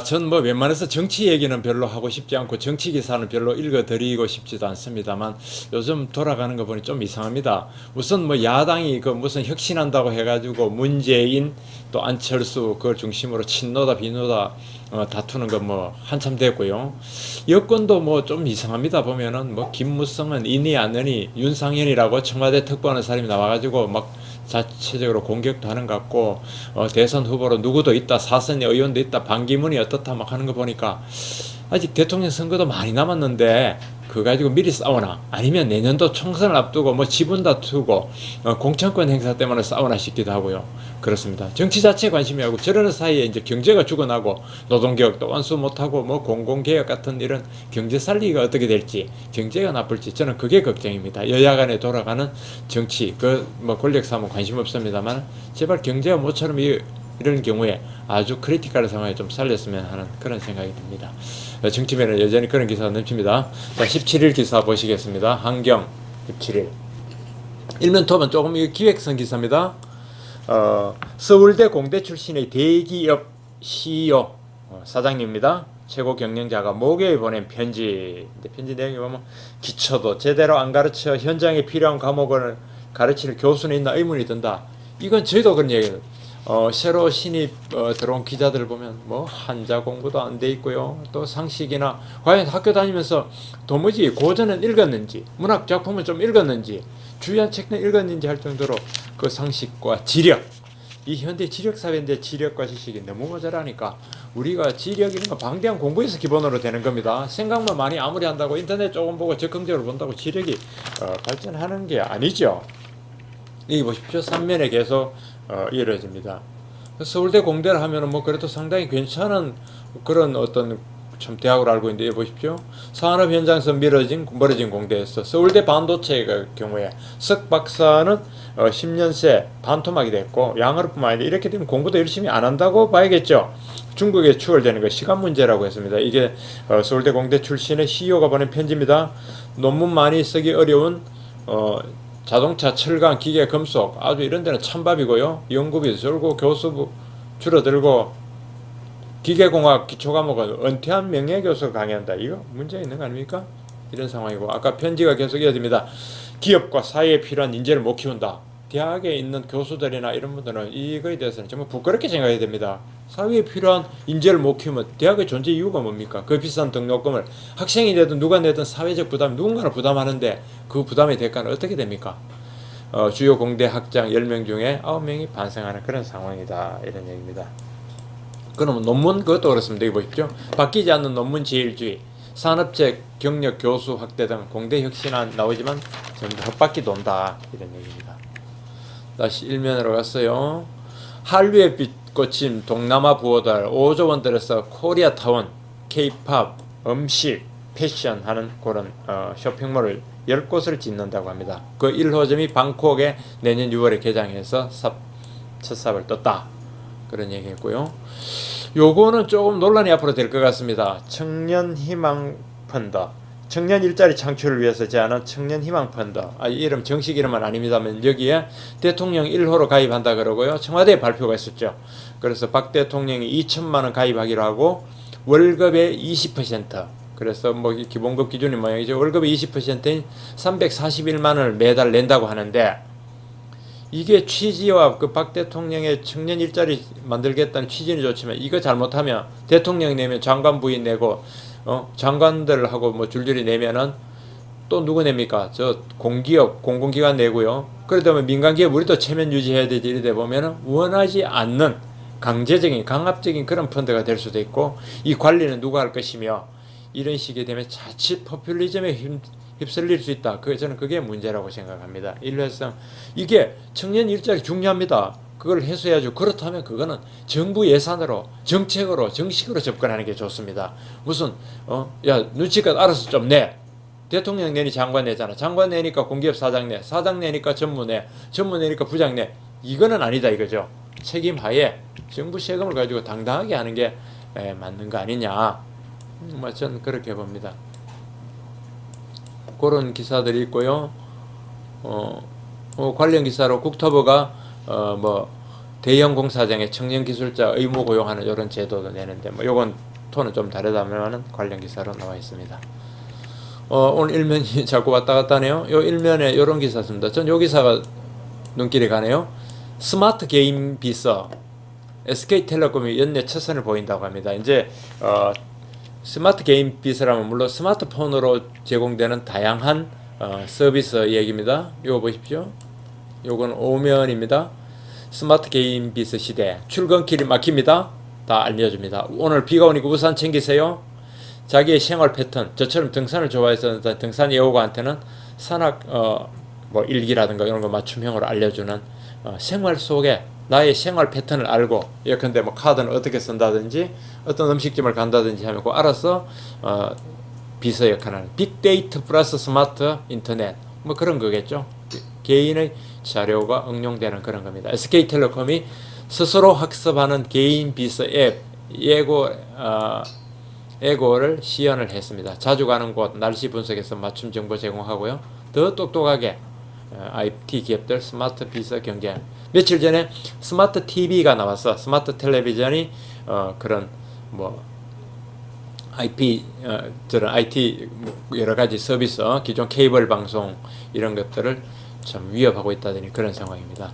전 뭐 웬만해서 정치 얘기는 별로 하고 싶지 않고 정치 기사는 별로 읽어드리고 싶지도 않습니다만 요즘 돌아가는 거 보니 좀 이상합니다. 우선 뭐 야당이 그 무슨 혁신한다고 해가지고 문재인 또 안철수 그걸 중심으로 친노다 비노다 다투는 거 뭐 한참 됐고요. 여권도 뭐 좀 이상합니다. 보면은 뭐 김무성은 이니 아느니 윤상현이라고 청와대 특보하는 사람이 나와가지고 막 자체적으로 공격도 하는 것 같고 대선 후보로 누구도 있다 사선 의원도 있다 반기문이 어떻다 막 하는 거 보니까 아직 대통령 선거도 많이 남았는데 그거 가지고 미리 싸우나 아니면 내년도 총선을 앞두고 뭐 지분 다투고 공천권 행사 때문에 싸우나 싶기도 하고요. 그렇습니다. 정치 자체에 관심이 하고 저러는 사이에 이제 경제가 죽어나고 노동개혁도 완수 못하고 뭐 공공개혁 같은 이런 경제 살리기가 어떻게 될지 경제가 나쁠지 저는 그게 걱정입니다. 여야 간에 돌아가는 정치 그 뭐 권력 사무 관심 없습니다만 제발 경제가 모처럼 이런 경우에 아주 크리티컬한 상황에 좀 살렸으면 하는 그런 생각이 듭니다. 정치면에 여전히 그런 기사가 넘칩니다. 자, 17일 기사 보시겠습니다. 한경 17일. 일면톱은 조금 기획성 기사입니다. 서울대 공대 출신의 대기업 CEO 사장님입니다. 최고 경영자가 목요일 보낸 편지. 편지 내용이 보면 기초도 제대로 안 가르쳐 현장에 필요한 과목을 가르칠 교수는 있나 의문이 든다. 이건 저희도 그런 얘기예요. 새로 신입 들어온 기자들 보면 뭐 한자 공부도 안 돼 있고요. 또 상식이나 과연 학교 다니면서 도무지 고전은 읽었는지 문학 작품은 좀 읽었는지 주요한 책은 읽었는지 할 정도로 그 상식과 지력 이 현대 지력 사회인데 지력과 지식이 너무 모자라니까 우리가 지력 이런 거 방대한 공부에서 기본으로 되는 겁니다. 생각만 많이 아무리 한다고 인터넷 조금 보고 적극적으로 본다고 지력이 발전하는 게 아니죠. 여기 보십시오. 3면에 계속 이루어집니다. 서울대 공대를 하면은 뭐 그래도 상당히 괜찮은 그런 어떤 참 대학을 알고 있는데 보십시오. 산업 현장에서 멀어진 공대에서 서울대 반도체의 경우에 석박사는 10년 새 반토막이 됐고 양으로뿐만 아니라 이렇게 되면 공부도 열심히 안 한다고 봐야겠죠. 중국에 추월되는 거 시간 문제라고 했습니다. 이게 서울대 공대 출신의 CEO가 보낸 편지입니다. 논문 많이 쓰기 어려운 자동차, 철강, 기계, 금속 아주 이런 데는 찬밥이고요. 연구비 줄고 교수부 줄어들고 기계공학 기초과목은 은퇴한 명예교수가 강의한다. 이거 문제 있는 거 아닙니까? 이런 상황이고 아까 편지가 계속 이어집니다. 기업과 사회에 필요한 인재를 못 키운다. 대학에 있는 교수들이나 이런 분들은 이거에 대해서는 정말 부끄럽게 생각해야 됩니다. 사회에 필요한 인재를 못 키우면 대학의 존재 이유가 뭡니까? 그 비싼 등록금을 학생이 되든 누가 내든 사회적 부담 누군가는 부담하는데 그 부담의 대가는 어떻게 됩니까? 주요 공대 학장 10명 중에 9명이 반성하는 그런 상황이다. 이런 얘기입니다. 그러면 논문 그것도 그렇습니다. 여기 보십시오. 바뀌지 않는 논문 제일주의 산업체 경력 교수 확대 등 공대 혁신안 나오지만 전부 헛바퀴 돈다. 이런 얘기입니다. 다시 일면으로 갔어요. 한류의 빛 꽂힌 동남아 부호들 5조 원 들여서 코리아타운, K-팝, 음식, 패션 하는 그런 쇼핑몰을 10곳을 짓는다고 합니다. 그 1호점이 방콕에 내년 6월에 개장해서 첫 삽을 떴다. 그런 얘기했고요. 요거는 조금 논란이 앞으로 될 것 같습니다. 청년 희망 펀드. 청년 일자리 창출을 위해서 제안한 청년 희망 펀드. 이름 정식 이름은 아닙니다만 여기에 대통령 1호로 가입한다 그러고요. 청와대에 발표가 있었죠. 그래서 박 대통령이 2천만 원 가입하기로 하고 월급의 20% 그래서 뭐 기본급 기준이 모양이죠. 월급의 20%인 341만 원을 매달 낸다고 하는데 이게 취지와 그 박 대통령의 청년 일자리 만들겠다는 취지는 좋지만 이거 잘못하면 대통령이 내면 장관 부인 내고 장관들하고 뭐 줄줄이 내면은 또 누구 냅니까? 저 공기업 공공기관 내고요. 그러다 민간기업 우리도 체면 유지해야 되지 이러다 보면은 원하지 않는 강제적인 강압적인 그런 펀드가 될 수도 있고 이 관리는 누가 할 것이며 이런 식이 되면 자칫 포퓰리즘에 휩쓸릴 수 있다. 저는 그게 문제라고 생각합니다. 일회성 이게 청년 일자리 중요합니다. 그걸 해소해야죠. 그렇다면 그거는 정부 예산으로 정책으로 정식으로 접근하는 게 좋습니다. 무슨 야 눈치껏 알아서 좀 내. 대통령 내니 장관 내잖아. 장관 내니까 공기업 사장 내. 사장 내니까 전무 내. 전무 내니까 부장 내. 이거는 아니다 이거죠. 책임하에 정부 세금을 가지고 당당하게 하는 게 맞는 거 아니냐. 저는 그렇게 봅니다. 그런 기사들이 있고요. 관련 기사로 국토부가 대형 공사장에 청년 기술자 의무 고용하는 이런 제도도 내는데 뭐 요건 톤은 좀 다르다면은 관련 기사로 나와 있습니다. 오늘 일면이 자꾸 왔다 갔다 하네요. 요 일면에 요런 기사 씁니다. 전 요 기사가 눈길이 가네요. 스마트 게임 비서 SK텔레콤이 연내 첫 선을 보인다고 합니다. 이제 스마트 게임 비서라면 물론 스마트폰으로 제공되는 다양한 서비스 얘기입니다. 이거 보십시오. 요건 오면입니다. 스마트 게임 비서 시대. 출근길이 막힙니다. 다 알려줍니다. 오늘 비가 오니까 우산 챙기세요. 자기의 생활 패턴. 저처럼 등산을 좋아해서 등산 애호가한테는 산악 뭐 일기라든가 이런 거 맞춤형으로 알려주는 생활 속에 나의 생활 패턴을 알고, 예컨대 뭐 카드는 어떻게 쓴다든지 어떤 음식점을 간다든지 하면 그 알아서 비서 역할하는 빅데이터 플러스 스마트 인터넷 뭐 그런 거겠죠. 개인의 자료가 응용되는 그런 겁니다. SK텔레콤이 스스로 학습하는 개인 비서 앱 예고를 시연을 했습니다. 자주 가는 곳 날씨 분석해서 맞춤 정보 제공하고요. 더 똑똑하게 IT 기업들 스마트 비서 경쟁. 며칠 전에 스마트 TV가 나왔어. 스마트 텔레비전이 그런 뭐 저런 IT 여러 가지 서비스, 기존 케이블 방송 이런 것들을 참 위협하고 있다더니 그런 상황입니다.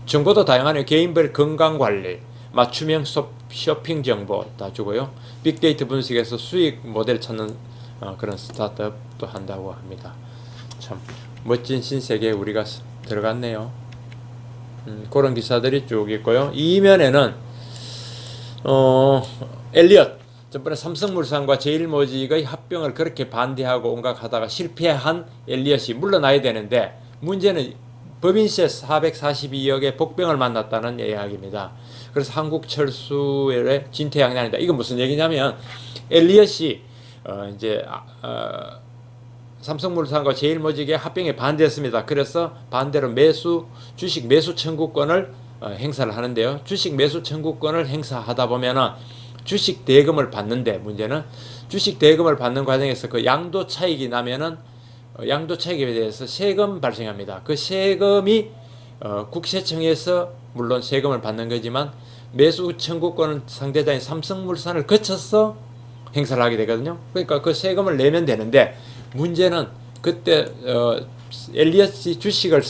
정보도 다양하네요. 개인별 건강 관리, 맞춤형 쇼핑 정보 다 주고요. 빅데이터 분석에서 수익 모델 찾는 그런 스타트업도 한다고 합니다. 참 멋진 신세계에 우리가 들어갔네요. 그런 기사들이 쭉 있고요. 이면에는 엘리엇 전번에 삼성물산과 제일모직의 합병을 그렇게 반대하고 온갖하다가 실패한 엘리엇이 물러나야 되는데 문제는 법인세 442억의 복병을 만났다는 이야기입니다. 그래서 한국철수의 진퇴양난이다. 이건 무슨 얘기냐면 엘리엇이 이제 삼성물산과 제일모직의 합병에 반대했습니다. 그래서 반대로 주식 매수 청구권을 행사를 하는데요. 주식 매수 청구권을 행사하다 보면은 주식 대금을 받는데, 문제는 주식 대금을 받는 과정에서 그 양도 차익이 나면은 양도 차익에 대해서 세금 발생합니다. 그 세금이 국세청에서 물론 세금을 받는 거지만 매수 청구권은 상대자인 삼성물산을 거쳐서 행사를 하게 되거든요. 그러니까 그 세금을 내면 되는데 문제는 그때 엘리엇이 주식을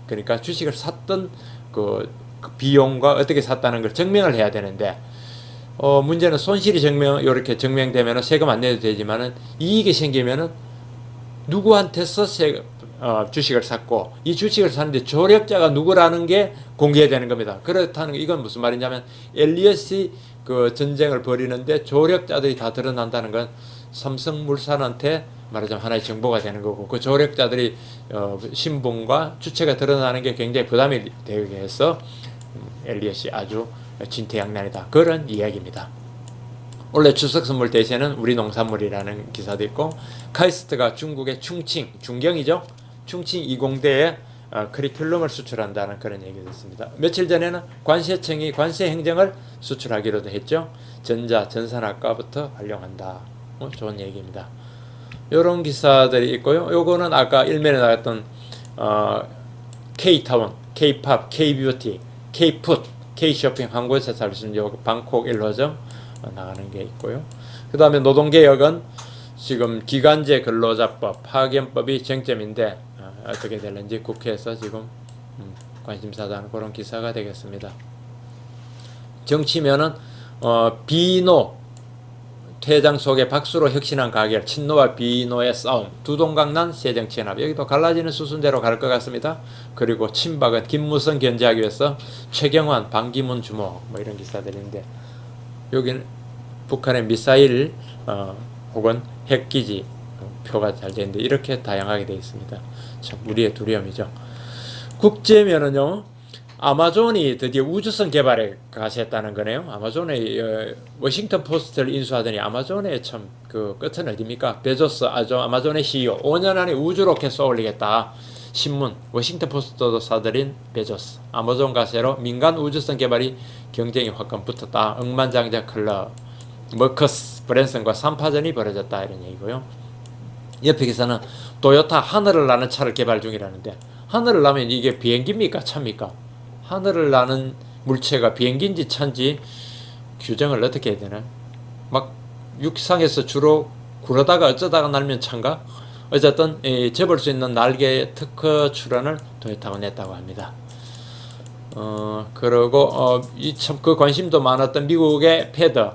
그러니까 주식을 샀던 그 비용과 어떻게 샀다는 걸 증명을 해야 되는데 문제는 손실이 이렇게 증명되면은 세금 안 내도 되지만은 이익이 생기면은 누구한테서 주식을 샀고 이 주식을 샀는데 조력자가 누구라는 게 공개되는 겁니다. 그렇다는 이건 무슨 말이냐면 엘리엇이 그 전쟁을 벌이는데 조력자들이 다 드러난다는 건 삼성물산한테 말하자면 하나의 정보가 되는 거고, 그 조력자들이 신분과 주체가 드러나는 게 굉장히 부담이 되게 해서 엘리엇이 아주 진퇴양난이다. 그런 이야기입니다. 원래 추석 선물 대신은 우리 농산물이라는 기사도 있고, 카이스트가 중국의 중경이죠. 충칭 20대에 커리큘럼을 수출한다는 그런 얘기도 있습니다. 며칠 전에는 관세청이 관세 행정을 수출하기로도 했죠. 전산학과부터 활용한다. 좋은 얘기입니다. 이런 기사들이 있고요. 요거는 아까 일면에 나왔던 K타운, K팝, K뷰티, K푸드, K쇼핑 한국에서 살 수 있는 방콕 1호점 나가는 게 있고요. 그 다음에 노동개혁은 지금 기간제 근로자법, 파견법이 쟁점인데 어떻게 될는지 국회에서 지금 관심사다 하는 그런 기사가 되겠습니다. 정치면은 비노 퇴장 속에 박수로 혁신한 가결, 친노와 비노의 싸움, 두동강난 새정치연합, 여기도 갈라지는 수순대로 갈 것 같습니다. 그리고 친박은 김무성 견제하기 위해서 최경환, 반기문 주목, 뭐 이런 기사들인데, 여기는 북한의 미사일 혹은 핵기지 표가 잘 되는데 이렇게 다양하게 되어 있습니다. 참 우리의 두려움이죠. 국제면은요, 아마존이 드디어 우주선 개발에 가세했다는 거네요. 아마존의 워싱턴 포스트를 인수하더니 아마존의 참 그 끝은 어디입니까? 베조스 아마존의 CEO 5년 안에 우주 로켓 쏘올리겠다. 신문 워싱턴 포스트도 사들인 베조스 아마존 가세로 민간 우주선 개발이 경쟁이 확 붙었다. 억만장자 클럽 머커스 브랜슨과 3파전이 벌어졌다 이런 얘기고요. 옆에 기사는 토요타 하늘을 나는 차를 개발 중이라는데, 하늘을 나면 이게 비행기입니까 차입니까? 하늘을 나는 물체가 비행기인지 차인지 규정을 어떻게 해야 되나? 막 육상에서 주로 굴러다가 어쩌다가 날면 차인가? 어쨌든 접을 수 있는 날개 특허 출원을 토요타가 냈다고 합니다. 그리고 이 참 그 관심도 많았던 미국의 패드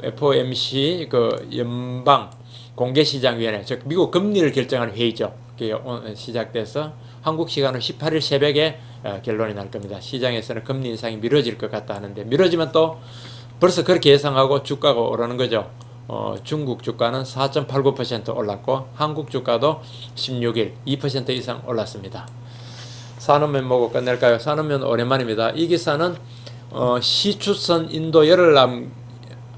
FOMC 그 연방 공개시장위원회, 즉 미국 금리를 결정하는 회의죠. 그게 시작돼서 한국 시간으로 18일 새벽에 결론이 날 겁니다. 시장에서는 금리 인상이 미뤄질 것 같다 하는데, 미뤄지면 또 벌써 그렇게 예상하고 주가가 오르는 거죠. 중국 주가는 4.89% 올랐고 한국 주가도 16일 2% 이상 올랐습니다. 산업면 보고 끝낼까요? 산업면 오랜만입니다. 이 기사는 시추선 인도 열흘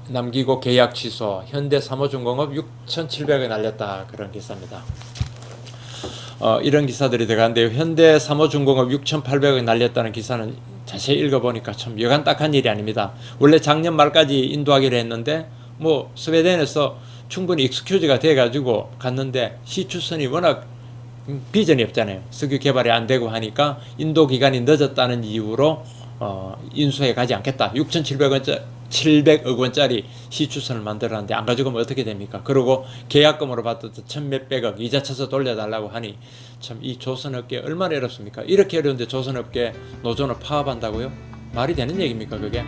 남기고 계약 취소, 현대 사모중공업 6,700원 날렸다, 그런 기사입니다. 이런 기사들이 들어가는데요. 현대 사모중공업 6,800원 날렸다는 기사는 자세히 읽어보니까 참 여간 딱한 일이 아닙니다. 원래 작년 말까지 인도하기로 했는데 뭐 스웨덴에서 충분히 익스큐즈가 돼가지고 갔는데 시추선이 워낙 비전이 없잖아요. 석유 개발이 안 되고 하니까 인도 기간이 늦었다는 이유로 인수해 가지 않겠다. 700억 원짜리 시추선을 만들었는데 안 가져가면 어떻게 됩니까? 그리고 계약금으로 받았던 천몇백억 이자 쳐서 돌려달라고 하니 참 이 조선업계 얼마나 어렵습니까? 이렇게 어려운데 조선업계 노조는 파업한다고요? 말이 되는 얘기입니까 그게?